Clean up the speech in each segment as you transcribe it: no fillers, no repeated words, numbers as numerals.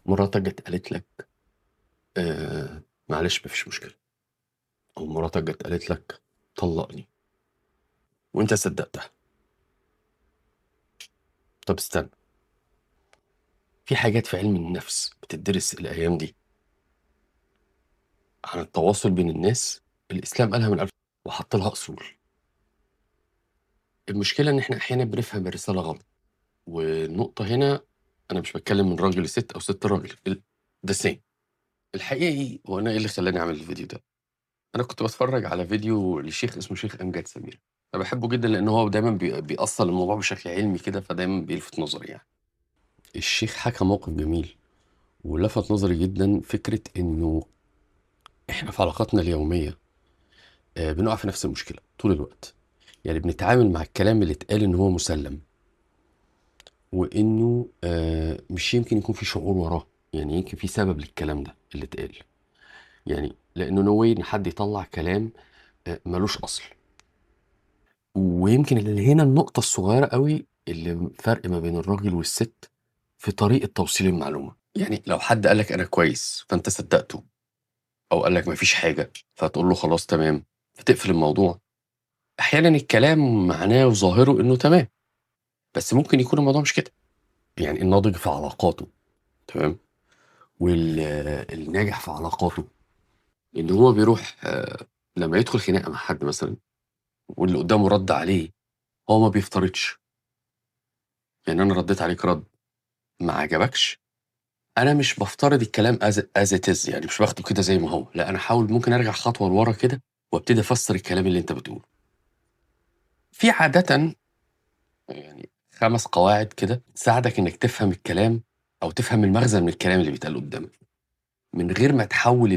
مراتك جت قالت لك معلش مفيش مشكلة، أو مراتك جت قالت لك طلقني وأنت صدقتها. طب استنى، في حاجات في علم النفس بتدرس الأيام دي عن التواصل بين الناس. الإسلام قالها من 1000 وحط لها أصول. المشكلة إن إحنا أحيانا بنفهم الرسالة غلط، والنقطة هنا أنا مش بتكلم من راجل لست أو ست راجل، ده سين الحقيقي. وأنا إيه اللي خلاني أعمل الفيديو ده؟ أنا كنت بتفرج على فيديو لشيخ اسمه شيخ أمجد سمير. أنا بحبه جدا لأن هو دايما بيأصل الموضوع بشكل علمي كده، فدايما بيلفت نظري يعني. الشيخ حكى موقف جميل ولفت نظري جدا، فكرة إنه إحنا في علاقاتنا اليومية بنقع في نفس المشكلة طول الوقت. يعني بنتعامل مع الكلام اللي اتقال إن هو مسلم، وإنه مش يمكن يكون في شعور وراه، يعني يمكن في سبب للكلام ده اللي اتقال. يعني لأنه نوي إن حد يطلع كلام ملوش أصل. ويمكن اللي هنا النقطة الصغيرة قوي اللي فرق ما بين الراجل والست في طريقة توصيل المعلومة. يعني لو حد قالك أنا كويس فأنت صدقته، أو قالك مفيش حاجة فتقول له خلاص تمام فتقفل الموضوع. أحيانا الكلام معناه وظاهره إنه تمام، بس ممكن يكون الموضوع مش كده. يعني الناضج في علاقاته تمام، والناجح في علاقاته إن هو بيروح لما يدخل خناقة مع حد مثلا واللي قدامه رد عليه، هو ما بيفترضش. يعني أنا رديت عليك رد ما عجبكش، انا مش بفترض الكلام از ات از، يعني مش باخده كده زي ما هو، لا انا احاول ممكن ارجع خطوه لورا كده وابتدي افسر الكلام اللي انت بتقوله. في عاده يعني 5 قواعد كده تساعدك انك تفهم الكلام او تفهم المغزى من الكلام اللي بيتقال قدامك من غير ما تحول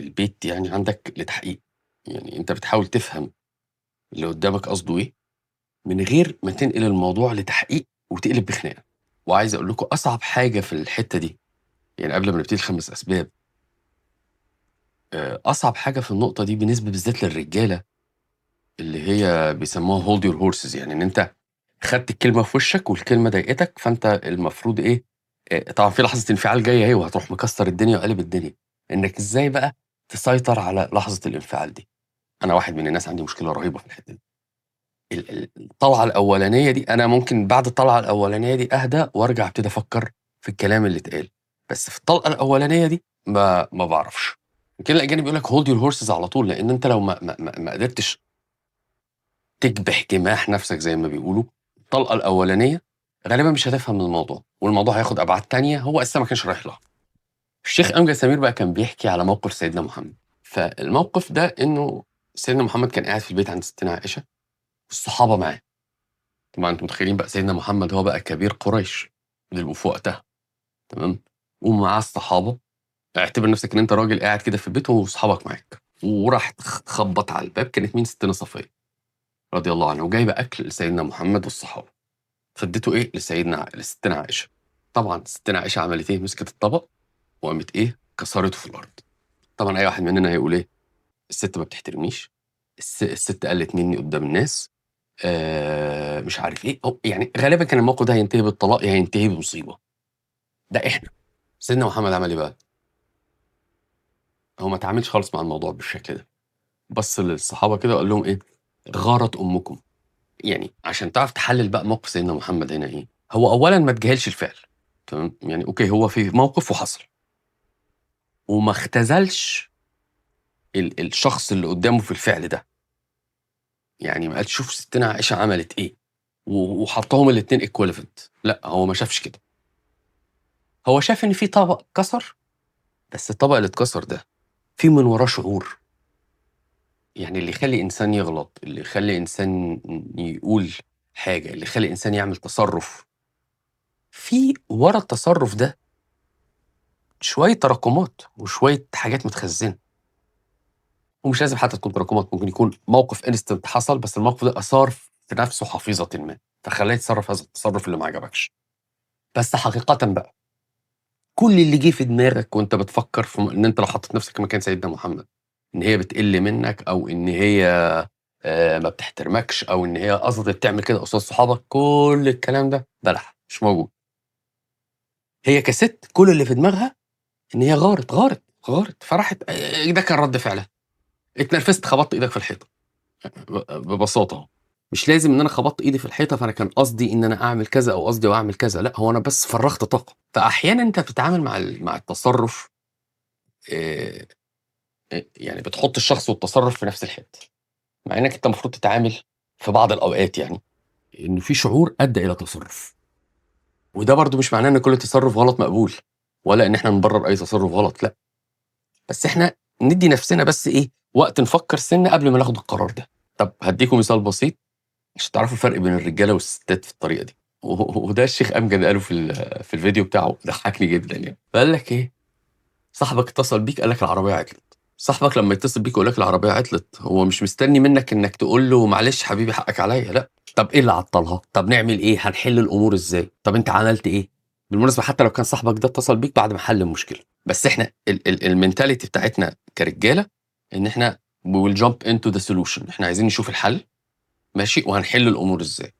البيت يعني عندك لتحقيق. يعني انت بتحاول تفهم اللي قدامك قصده ايه من غير ما تنقل الموضوع لتحقيق وتقلب بخناقه. وعايز اقول لكم اصعب حاجه في الحته دي، يعني قبل ما نبتدي ال5 اسباب، أصعب حاجة في النقطة دي بالنسبة بالذات للرجالة اللي هي بيسموها hold your horses. يعني إن أنت خدت الكلمة في وشك والكلمة ضايقتك، فأنت المفروض إيه، طبعًا في لحظة انفعال جاية أهي وهتروح مكسّر الدنيا وقالب الدنيا، إنك إزاي بقى تسيطر على لحظة الانفعال دي. أنا واحد من الناس عندي مشكلة رهيبة في الحتّة دي. الطلعة الأولانية دي أنا ممكن بعد الطلعة الأولانية دي أهدى وأرجع أبتدي أفكّر في الكلام اللي اتقال، بس في الطلقة الأولانية دي ما باعرفش. كده الأجانب بيقول لك hold your horses على طول، لإن أنت لو ما قدرتش تكبح جماح نفسك زي ما بيقولوا، الطلقة الأولانية غالبًا مش هتفهم الموضوع، والموضوع هياخد أبعاد تانية هو أساسًا ما كانش رايح لها. الشيخ أمجد سمير بقى كان بيحكي على موقف سيدنا محمد، فالموقف ده إنه سيدنا محمد كان قاعد في البيت عند ستنا عائشة والصحابة معاه. طبعًا أنتم متخيلين بقى سيدنا محمد هو بقى كبير قريش اللي في وقتها، تمام، ومعاه الصحابة. اعتبر نفسك إن أنت راجل قاعد كده في البيت وصحابك معاك، وراح خبّط على الباب. كانت مين؟ ستنا صفية رضي الله عنها، وجايبة أكل لسيدنا محمد والصحابة، فادّته إيه لستنا عائشة. طبعًا ستنا عائشة عملت إيه؟ مسكت الطبق وقامت إيه؟ كسرته في الأرض. طبعًا أي واحد مننا هيقول إيه؟ الست ما بتحترمنيش، الست قلّت مني قدّام الناس، مش عارف إيه. يعني غالبًا كان الموقف ده هينتهي بالطلاق يا هينتهي بمصيبة. ده إحنا. سيدنا محمد عمل إيه بقى؟ هو ما اتعاملش خالص مع الموضوع بالشكل ده، بص للصحابة كده وقال لهم إيه، غارت أمكم. يعني عشان تعرف تحلل بقى موقف سيدنا محمد هنا إيه، هو أولًا ما تجاهلش الفعل، تمام، يعني أوكي هو في موقف وحصل، وما اختزلش الشخص اللي قدامه في الفعل ده. يعني ما قالش شوف ستنا عائشة عملت إيه وحطهم الاتنين equivalent، لأ هو ما شافش كده. هو شاف إن في طبق اتكسر، بس الطبق اللي اتكسر ده في من وراه شعور. يعني اللي يخلّي إنسان يغلط، اللي يخلّي إنسان يقول حاجة، اللي يخلّي إنسان يعمل تصرُّف، في ورا التصرُّف ده شوية تراكمات وشوية حاجات متخزّنة. ومش لازم حتى تكون تراكمات، ممكن يكون موقف instant حصل، بس الموقف ده أثار في نَفْسه حفيظةً ما، فخلّاه يتصرّف هذا التصرُّف اللي ما عجبكش. بس حقيقةً بقى، كل اللي جِه في دماغك وأنت بتفكّر في إن أنت لو حطّيت نَفْسك مكان سيدنا محمد، إن هي بتقِل منّك أو إن هي ما بتحترمكش أو إن هي قصدت تعمل كده قصاد صحابك، كل الكلام ده بلح، مش موجود. هي كست كل اللي في دماغها إن هي غارت، فراحت ده كان رد فعلها، اتنرفزت خبطت إيدك في الحيطة، ببساطة أهو. مش لازم إن أنا خبطت إيدي في الحيطة فأنا كان قصدي إن أنا أعمل كذا أو قصدي أعمل كذا، لأ هو أنا بس فرّغت طاقة. فأحيانًا أنت بتتعامل مع التصرُّف آآ يعني بتحُط الشخص والتصرُّف في نفس الحتّة، مع إنّك أنت المفروض تتعامل في بعض الأوقات يعني إن في شعور أدّى إلى تصرُّف، وده برضه مش معناه إن كل تصرُّف غلط مقبول، ولا إن إحنا نبرّر أي تصرُّف غلط لأ، بس إحنا ندّي نفسنا بس إيه، وقت نفكّر سِنّة قبل ما ناخد القرار ده. طَب هادّيكم مثال بسيط عشان تعرفوا الفرق بين الرجالة والستات في الطريقة دي، وده الشيخ أمجد قاله في الفيديو بتاعه ضحّكني جدًا يعني، فقال لك إيه، صاحبك اتصل بيك قال لك العربية عطلت، صاحبك لمّا يتصل بيك ويقول لك العربية عطلت، هو مش مستني منّك إنّك تقول له معلش حبيبي حقّك عليّا، لأ، طَب إيه اللي عطّلها؟ طَب نعمل إيه؟ هنحل الأمور إزاي؟ طَب أنت عملت إيه؟ بالمناسبة حتى لو كان صاحبك ده اتصل بيك بعد ما حل المشكلة، بس إحنا الmentality بتاعتنا كرجالة إن إحنا we will jump into the solution، إحنا عايزين نشوف الحل ماشي، وهنحل الأمور إزاي.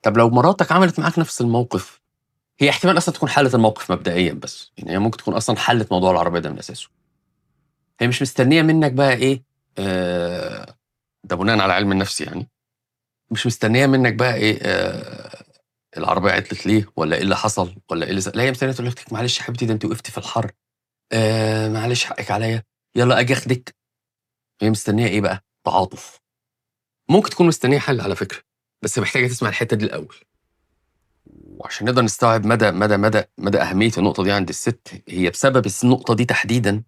طَب لو مراتك عملت معاك نفس الموقف، هي احتمال أصلًا تكون حلّت الموقف مبدئيًا بس، يعني هي ممكن تكون أصلًا حلّت موضوع العربية ده من أساسه. هي مش مستنية منّك بقى إيه، ده بناءً على علم النفس يعني، مش مستنية منّك بقى إيه، العربية عطلت ليه والّا إيه اللي حصل والّا إيه اللي لا هي مستنية تقول لك معلش يا حبيبتي ده أنتِ وقفتِ في الحر، معلش حقِّك عليّا، يالّا آجي آخدِك. هي مستنية إيه بقى، تعاطف. ممكن تكون مستنية حل على فكرة، بس محتاجة تسمع الحتّة دي الأول. وعشان نقدر نستوعب مدى أهمية النقطة دي عند الست، هي بسبب النقطة دي تحديدًا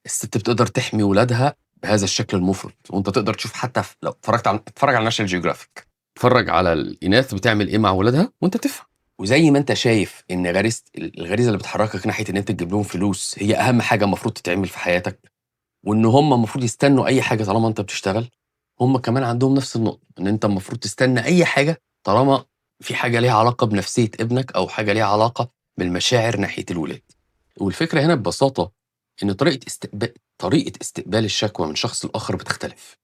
الست بتقدر تحمي ولادها بهذا الشكل المُفرط، وأنت تقدر تشوف حتى لو اتفرّج على National Geographic، اتفرّج على الإناث بتعمل إيه مع ولادها وأنت تفهم. وزي ما أنت شايف إن الغريزة اللي بتحركك ناحية إن أنت تجيب لهم فلوس هي أهم حاجة المفروض تتعمل في حياتك، وإن هم المفروض يستنوا أي حاجة طالما أنت بتشتغل، هم كمان عندهم نفس النقطة، إن أنت المفروض تستنى أي حاجة طالما في حاجة ليها علاقة بنفسية ابنك أو حاجة ليها علاقة بالمشاعر ناحية الولاد. والفكرة هنا ببساطة إن طريقة استقبال الشكوى من شخص لآخر بتختلف،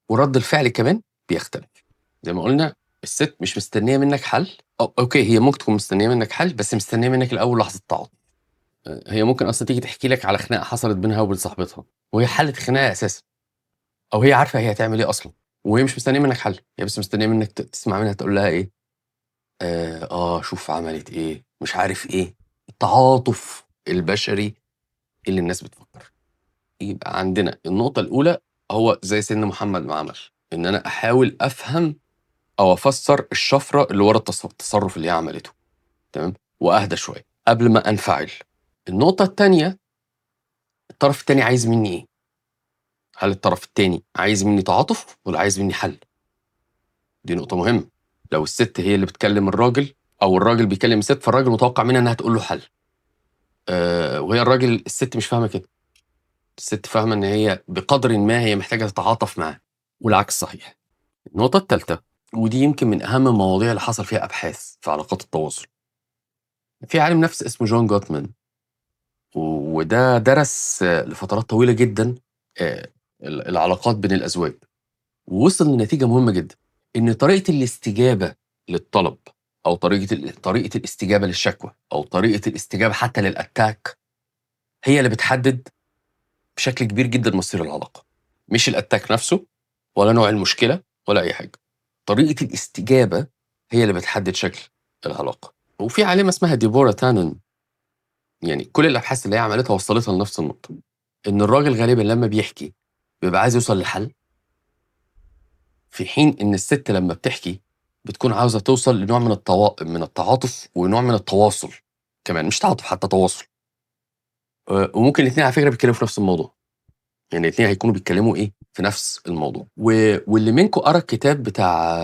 ورد الفعل كمان بيختلف. زي ما قُلنا الست مش مستنية منّك حل، أوكي هي ممكن تكون مستنية منّك حل، بس مستنية منّك الأول لحظة تعاطف. هي ممكن أصلًا تيجي تحكي لك على خناقة حصلت بينها وبين صاحبتها، وهي حلِّت الخناقة أساسًا، أو هي عارفة هي هتعمل إيه أصلًا، وهي مش مستنية منّك حل، هي بس مستنية منّك تسمع منها تقول لها إيه، شوف عملت إيه، مش عارف إيه، التعاطف البشري اللي الناس بتفكّر. يبقى عندنا النقطة الأولى هو زي سيدنا محمد ما عمل، إن أنا أحاول أفهم أو أفسّر الشفرة اللي ورا التصرُّف اللي هي عملته، تمام، وأهدى شوية قبل ما أنفعل. النقطة التانية، الطرف التاني عايز منّي إيه؟ هل الطرف التاني عايز منّي تعاطف والّا عايز منّي حل؟ دي نقطة مهمة. لو الست هي اللي بتكلّم الراجل أو الراجل بيكلّم الست، فالراجل متوقّع منها إنها تقول له حل، وهي الست مش فاهمة كده، الست فاهمة إن هي بقدرٍ ما هي محتاجة تتعاطف معاه، والعكس صحيح. النقطة التالتة، ودي يمكن من أهم المواضيع اللي حصل فيها أبحاث في علاقات التواصل، في عالم نفس اسمه جون جوتمان، وده درس لفترات طويلة جدًا آآ العلاقات بين الأزواج، ووصل لنتيجة مهمة جدًا، إن طريقة الاستجابة للطلب أو طريقة الاستجابة للشكوى أو طريقة الاستجابة حتى للattack هي اللي بتحدد بشكل كبير جدًا مصير العلاقة، مش الattack نفسه ولا نوع المشكلة ولا أي حاجة. طريقة الاستجابة هي اللي بتحدد شكل العلاقة. وفي عالمة اسمها ديبورا تانون، يعني كل الأبحاث اللي هي عملتها وصّلتها لنفس النقطة، إن الراجل غالبًا لمّا بيحكي بيبقى عايز يوصل لحل، في حين إن الست لمّا بتحكي بتكون عاوزة توصل لنوع من التعاطف ونوع من التواصل كمان، مش تعاطف حتى تواصل. وممكن الاتنين على فكرة بيتكلموا في نفس الموضوع، يعني الاتنين هيكونوا بيتكلموا إيه، في نفس الموضوع. واللي منكم قرا الكتاب بتاع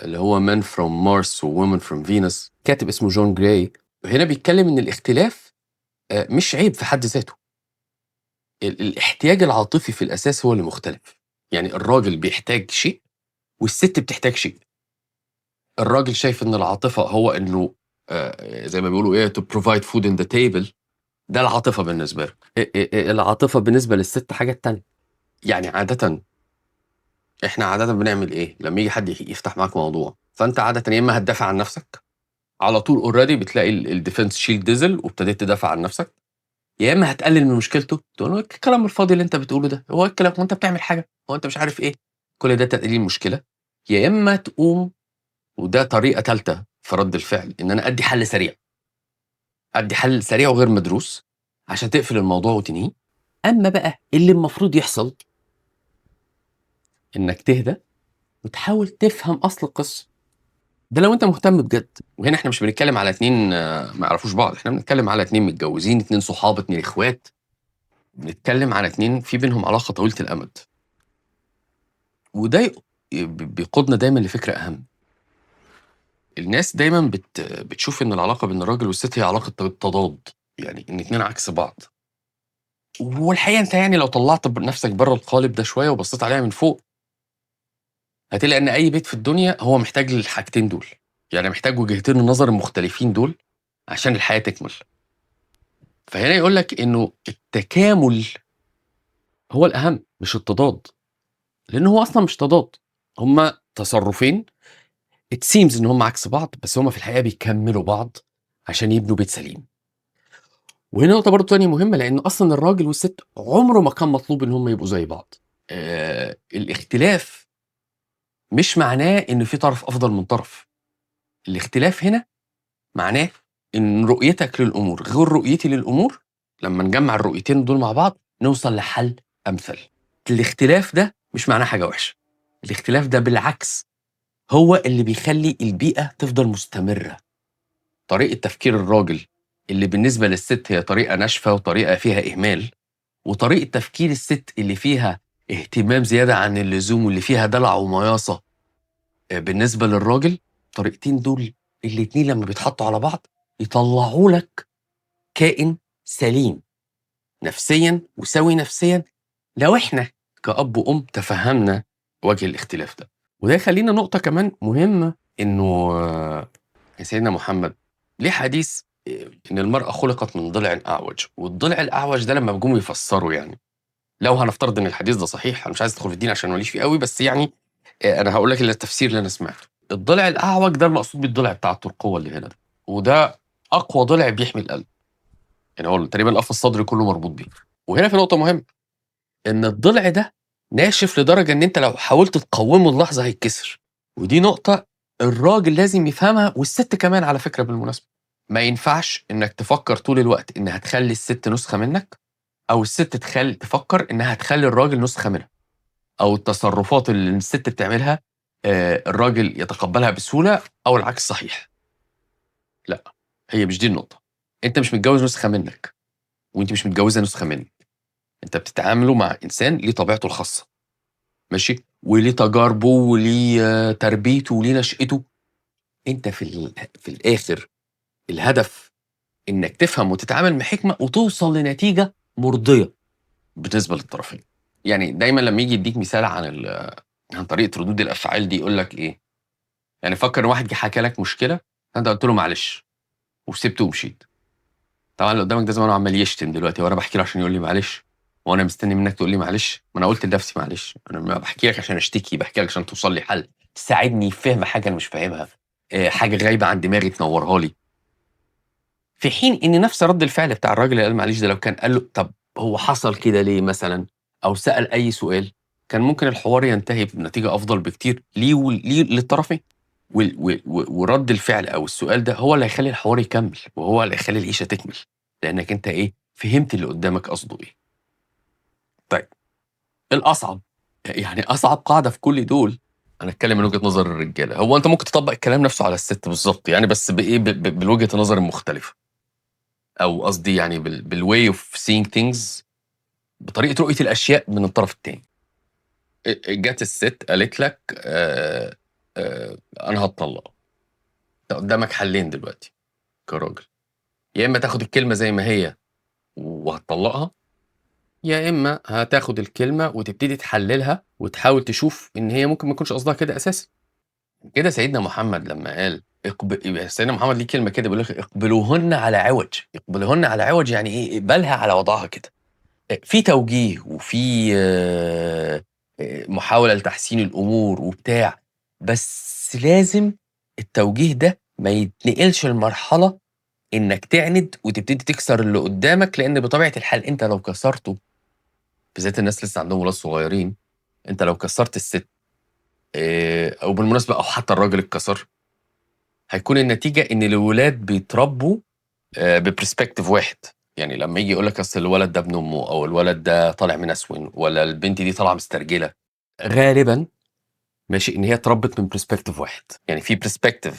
اللي هو Men from Mars وWomen from Venus، كاتب اسمه جون جراي، هنا بيتكلم إن الاختلاف مش عيب في حد ذاته، الاحتياج العاطفي في الأساس هو اللي مختلف، يعني الراجل بيحتاج شيء والست بتحتاج شيء. الراجل شايف إن العاطفة هو إنه زي ما بيقولوا إيه to provide food in the table، ده العاطفة بالنسبة له. العاطفة بالنسبة للست حاجة تانية. يعني إحنا عادةً بنعمل إيه، لمّا ييجي حد يفتح معاك موضوع، فأنت عادةً يا إما هتدافع عن نفسك على طول already بتلاقي الdefense shield نزل وابتديت تدافع عن نفسك، يا إما هتقلل من مشكلته، تقول له إيه الكلام الفاضي اللي أنت بتقوله ده، هو إيه الكلام، هو أنت بتعمل حاجة، هو أنت مش عارف إيه، كل ده تقليل المشكلة، يا إما تقوم، وده طريقة تالتة في رد الفعل، إن أنا أدّي حل سريع، أدّي حل سريع وغير مدروس عشان تقفل الموضوع وتنهيه. أمّا بقى اللي المفروض يحصل إنك تهدى وتحاول تفهم أصل القصة، ده لو أنت مهتم بجد، وهنا إحنا مش بنتكلم على 2 ما يعرفوش بعض، إحنا بنتكلم على 2 متجوزين، 2 صحاب، 2 إخوات، بنتكلم على 2 في بينهم علاقة طويلة الأمد، وده بيقودنا دايمًا لفكرة أهم. الناس دايمًا بتشوف إن العلاقة بين الراجل والست هي علاقة تضاد، يعني إن 2 عكس بعض، والحقيقة أنت يعني لو طلّعت نفسك برّه القالب ده شوية وبصيت عليها من فوق، هتلاقي إن أي بيت في الدنيا هو محتاج للحاجتين دول، يعني محتاج وجهتين النظر المختلفين دول عشان الحياة تكمل. فهنا يقول لك إنه التكامل هو الأهم مش التضاد، لأن هو أصلًا مش تضاد، هُم تصرفين it seems إن هُم عكس بعض، بس هُم في الحقيقة بيكمّلوا بعض عشان يبنوا بيت سليم. وهنا نقطة برضه تانية مهمة، لإن أصلًا الراجل والست عمره ما كان مطلوب إن هُم يبقوا زي بعض. الاختلاف مش معناه إن في طرف أفضل من طرف، الاختلاف هنا معناه إن رؤيتك للأمور غير رؤيتي للأمور، لمّا نجمّع الرؤيتين دول مع بعض نوصل لحل أمثل. الاختلاف ده مش معناه حاجة وحشة، الاختلاف ده بالعكس هو اللي بيخلّي البيئة تفضل مستمرة. طريقة تفكير الراجل اللي بالنسبة للست هي طريقة ناشفة وطريقة فيها إهمال، وطريقة تفكير الست اللي فيها اهتمام زيادة عن اللزوم واللي فيها دلع ومياصة بالنسبة للراجل، الطريقتين دول الاتنين لمّا بيتحطّوا على بعض يطلّعوا لك كائن سليم نفسيًا وسَوِي نفسيًا، لو إحنا كأب وأم تفهّمنا وجه الاختلاف ده. وده يخلّينا نقطة كمان مهمة، إنه سيدنا محمد ليه حديث إن المرأة خُلقت من ضلع أعوج، والضلع الأعوج ده لمّا جُم يفسّروا يعني، لو هنفترض إن الحديث ده صحيح، أنا مش عايز أدخل في الدين عشان ما ليش فيه أوي، بس يعني أنا هاقول لك التفسير اللي أنا سمعته. الضلع الأعوج ده المقصود بيه الضلع بتاع الترقوة اللي هنا ده، وده أقوى ضلع بيحمي القلب، يعني هو تقريبًا القفص الصدري كلّه مربوط بيه. وهنا في نقطة مهمة، إن الضلع ده ناشف لدرجة إن أنت لو حاولت تقوّمه للحظة هيتكسر، ودي نقطة الراجل لازم يفهمها والست كمان على فكرة بالمناسبة. ما ينفعش إنك تفكّر طول الوقت إن هتخلّي الست نسخة منّك، أو الست تفكّر إنها هتخلّي الراجل نسخة منها، أو التصرفات اللي الست بتعملها الراجل يتقبّلها بسهولة أو العكس صحيح. لأ، هي مش دي النقطة. أنت مش متجوّز نسخة منّك، وأنتِ مش متجوّزة نسخة منِّك، أنت بتتعاملوا مع إنسان ليه طبيعته الخاصة، ماشي، وليه تجاربه وليه تربيته وليه نشأته. أنت في الآخر الهدف إنك تفهم وتتعامل بحكمة وتوصل لنتيجة مرضية بالنسبة للطرفين. يعني دايمًا لمّا ييجي يدّيك مثال عن طريقة ردود الأفعال دي يقول لك إيه، يعني فكّر إن واحد جه حكى لك مشكلة، فأنت قُلت له معلش وسِبته ومشيت. طبعًا اللي قدّامك ده زمانه عمّال يشتم دلوقتي، هو أنا باحكي له عشان يقول لي معلش، هو أنا مستني منّك تقول لي معلش؟ ما أنا قُلت لنفسي معلش، أنا ما باحكي لك عشان أشتكي، باحكي لك عشان توصل لي حل، تساعدني في فهم حاجة أنا مش فاهمها، حاجة غايبة عن دماغي تنوّرها لي. في حين إن نفس رَد الفعل بتاع الراجل اللي قال معلش ده لو كان قال له طب هو حصل كده ليه مثلًا، أو سأل أي سؤال، كان ممكن الحوار ينتهي بنتيجة أفضل بكتير ليه ليه للطرفين. ورَد الفعل أو السؤال ده هو اللي هيخلّي الحوار يكمّل، وهو اللي هيخلّي العيشة تكمل، لإنّك أنت إيه، فهمت اللي قدّامك قصده إيه. طيب الأصعب، يعني أصعب قاعدة في كل دول، أنا هاتكلّم من وجهة نظر الرجالة، هو أنت ممكن تطبّق الكلام نفسه على الست بالضبط يعني، بس بإيه، بالوجهة النظر المختلفة، أو قصدي يعني بالway of seeing things، بطريقة رؤية الأشياء من الطرف التاني. جات الست قالت لك أنا هاتطلّق، أنت قدّامك حلّين دلوقتي كراجل، يا إمّا تاخد الكلمة زي ما هي وهتطلّقها، يا إمّا هتاخد الكلمة وتبتدي تحلّلها وتحاول تشوف إن هي ممكن ما يكونش قصدها كده أساسًا. كده سيدنا محمد لمّا قال سيدنا محمد ليه كلمة كده بيقول لك اقبلوهن على عوج، اقبلوهن على عوج يعني إيه، اقبلها على وضعها كده. في توجيه وفي محاولة لتحسين الأمور وبتاع، بس لازم التوجيه ده ما يتنقلش لمرحلة إنك تعند وتبتدي تكسر اللي قدامك، لإن بطبيعة الحال أنت لو كسرته، بالذات الناس لسه عندهم ولاد صغيرين، أنت لو كسرت الست أو بالمناسبة أو حتى الراجل اتكسر، هيكون النتيجة إن الولاد بيتربوا بperspective واحد. يعني لمّا ييجي يقول لك أصل الولد ده ابن أمه أو الولد ده طالع منسون والّا البنت دي طالعة مسترجلة، غالبًا ماشي إن هي اتربت من perspective واحد. يعني في perspective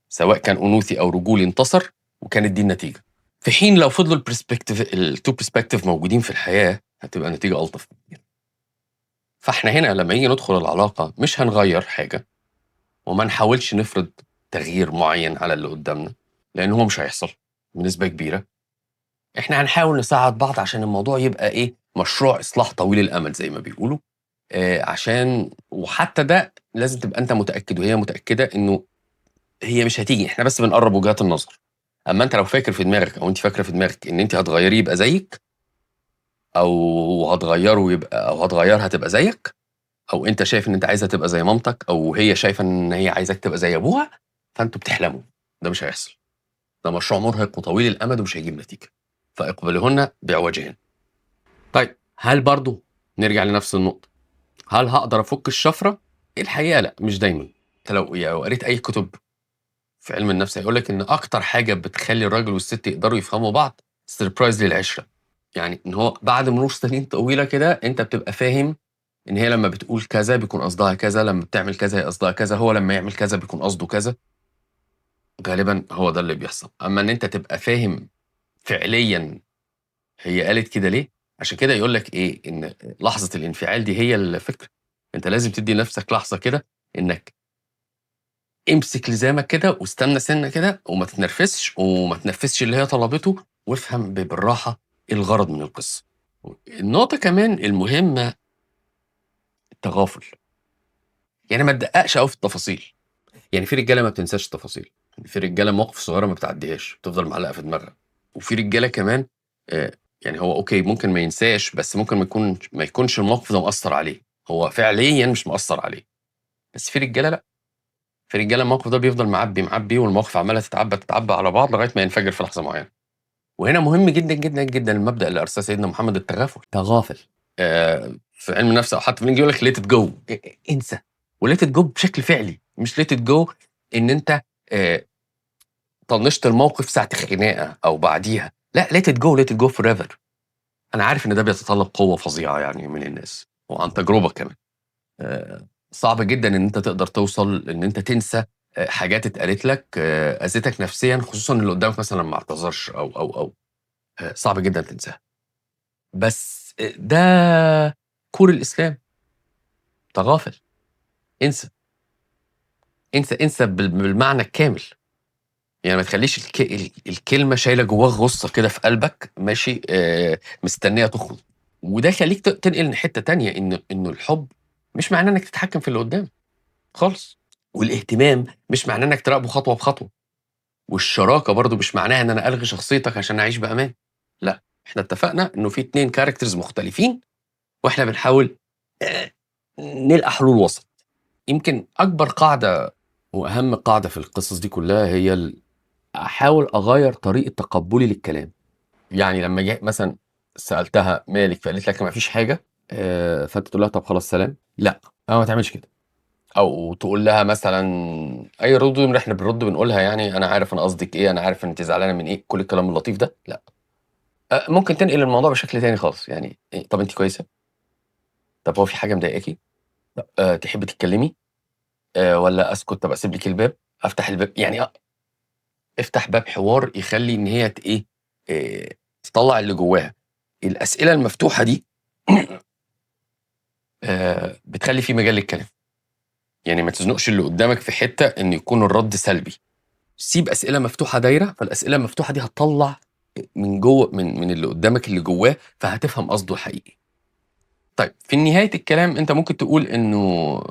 سواء كان أنوثي أو رجولي انتصر وكانت دي النتيجة. في حين لو فضلوا الperspective ال2 perspective موجودين في الحياة، هتبقى النتيجة ألطف بكتير. فإحنا هنا لمّا نيجي ندخل العلاقة مش هنغيّر حاجة، وما نحاولش نفرض تغيير معيّن على اللي قدامنا، لإن هو مش هيحصل بنسبة كبيرة. إحنا هنحاول نساعد بعض عشان الموضوع يبقى إيه، مشروع إصلاح طويل الأمد زي ما بيقولوا. عشان وحتى ده لازم تبقى أنت متأكد وهي متأكدة إنه هي مش هتيجي، إحنا بس بنقرّب وجهات النظر. أمّا أنت لو فاكر في دماغك أو أنتِ فاكرة في دماغِك إن أنتِ هتغيّريه يبقى زيِّك، أو هتغيّره يبقى أو هتغيّرها تبقى زيّك، أو أنت شايف إن أنت عايزها تبقى زي مامتك أو هي شايفة إن هي عايزاك تبقى زي أبوها، فأنتم بتحلموا، ده مش هيحصل. ده مشروع مرهق وطويل الأمد ومش هيجيب نتيجة، فاقبلوهن بِعوجهن. طيب، هل برضه نرجع لنفس النقطة، هل هاقدر أفُك الشفرة؟ الحقيقة لأ، مش دايمًا. أنت لو قريت أي كُتب في علم النفس هيقول لك إن أكتر حاجة بتخلّي الراجل والست يقدروا يفهموا بعض surprise للعِشرة. يعني إن هو بعد مرور سنين طويلة كده أنت بتبقى فاهم إن هي لمّا بتقول كذا بيكون قصدها كذا، لمّا بتعمل كذا هي قصدها كذا، هو لمّا يعمل كذا بيكون قصده كذا. غالبًا هو ده اللي بيحصل. أمّا إن أنت تبقى فاهم فعليًا هي قالت كده ليه، عشان كده يقول لك إيه، إن لحظة الانفعال دي هي الفكرة. أنت لازم تدّي لنفسك لحظة كده إنك امسك لسانك كده واستنى سِنّة كده وما تتنرفزش وما تنفّذش اللي هي طلبته، وافهم بالراحة إيه الغرض من القصة. النقطة كمان المهمة التغافل. يعني ما تدقّقش أوي في التفاصيل. يعني في رجالة ما بتنساش التفاصيل، في رجالة مواقف صغيرة ما بتعدّيهاش، بتفضل معلقة في دماغها. وفي رجالة كمان يعني هو أوكي ممكن ما ينساش، بس ممكن ما يكونش الموقف ده مأثّر عليه، هو فعليًا مش مأثّر عليه. بس في رجالة لأ، في رجالة الموقف ده بيفضل معبّي، معبّي والمواقف عمّالة تتعبّى، تتعبّى على بعض لغاية ما ينفجر في لحظة معيّنة. وهنا مهم جدًا، جدًا، جدًا المبدأ اللي أرساه سيدنا محمد التغافل. تغافل. في علم النفس أو حتى في الإنجليزي يقول لك let it go انسى. وlet it go بشكل فعلي، مش let it go إن أنت آآ طنّشت الموقف ساعة الخناقة أو بعديها، لأ let it go let it go forever. أنا عارف إن ده بيتطلب قوة فظيعة يعني من الناس، وعن تجربة كمان. صعب جدًا إن أنت تقدر توصل إن أنت تنسى حاجات اتقالت لك أذتك نفسيًا، خصوصًا اللي قدامك مثلًا ما اعتذرش أو صعب جدًا تنساها. بس ده كور الإسلام. تغافل، انسى، انسى، انسى بالمعنى الكامل. يعني ما تخلّيش الكلمة شايلة جواك غُصّة كده في قلبك ماشي، مستنية تخرج. وده يخلّيك تنقل لحتّة تانية، إنه الحُب مش معناه إنّك تتحكّم في اللي قدّامك خالص، والاهتمام مش معناه إنّك تراقبه خطوة بخطوة، والشراكة برضه مش معناها إن أنا ألغي شخصيتك عشان أعيش بأمان. لأ، إحنا اتفقنا إنه في 2 characters مختلفين وإحنا بنحاول آآ نلقى حلول وسط. يمكن أكبر قاعدة وأهم قاعدة في القصص دي كلّها هي أحاول أغيّر طريقة تقبُّلي للكلام. يعني لمّا مثلًا سألتها مالِك فقالت لك ما فيش حاجة، فأنت تقول لها طب خلاص سلام، لأ، ما تعملش كده. أو تقول لها مثلًا أي ردود اللي إحنا بنقولها يعني أنا عارف أنا قصدِك إيه، أنا عارف أنتِ زعلانة من إيه، كل الكلام اللطيف ده، لأ. ممكن تنقل الموضوع بشكل تاني خالص. يعني طب أنتِ كويسة؟ طب هو في حاجة مضايقاكِ؟ طب تحبّي تتكلّمي؟ والّا أسكت، طب أسيب لِك الباب، أفتح الباب، يعني افتح باب حوار يخلّي إن هي إيه، تطلّع اللي جواها. الأسئلة المفتوحة دي بتخلّي في مجال للكلام. يعني ما تزنقش اللي قدّامك في حتّة إن يكون الرَد سلبي. سيب أسئلة مفتوحة دايرة، فالأسئلة المفتوحة دي هتطلّع من جوّه من اللي قدّامك اللي جوّاه، فهتفهم قصده الحقيقي. طيب في نهاية الكلام أنت ممكن تقول إنه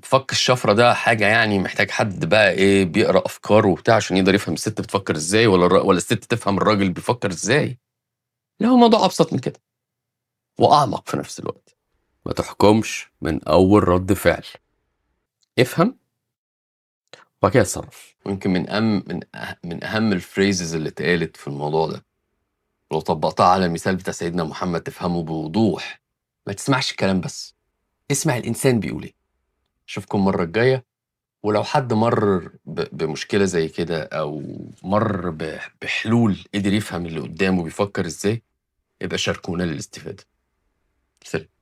فَك الشفرة ده حاجة يعني محتاج حد بقى إيه، بيقرا أفكار وبتاع عشان يقدر يفهم الست بتفكّر إزاي والّا الست تفهم الراجل بيفكّر إزاي. لأ، هو الموضوع أبسط من كده وأعمق في نفس الوقت. ما تحكمش من أول رَد فعل، افهم وبعد كده اتصرّف. ويمكن من أهم الphrases اللي اتقالت في الموضوع ده، لو طبّقتها على المثال بتاع سيدنا محمد تفهمه بوضوح، ما تسمعش الكلام بس، اسمع الإنسان بيقول إيه. أشوفكم المرّة الجاية، ولو حد مَر بمشكلة زي كده أو مَر بحلول قدر يفهم اللي قدّامه بيفكّر إزاي، يبقى شاركونا للاستفادة. سلام.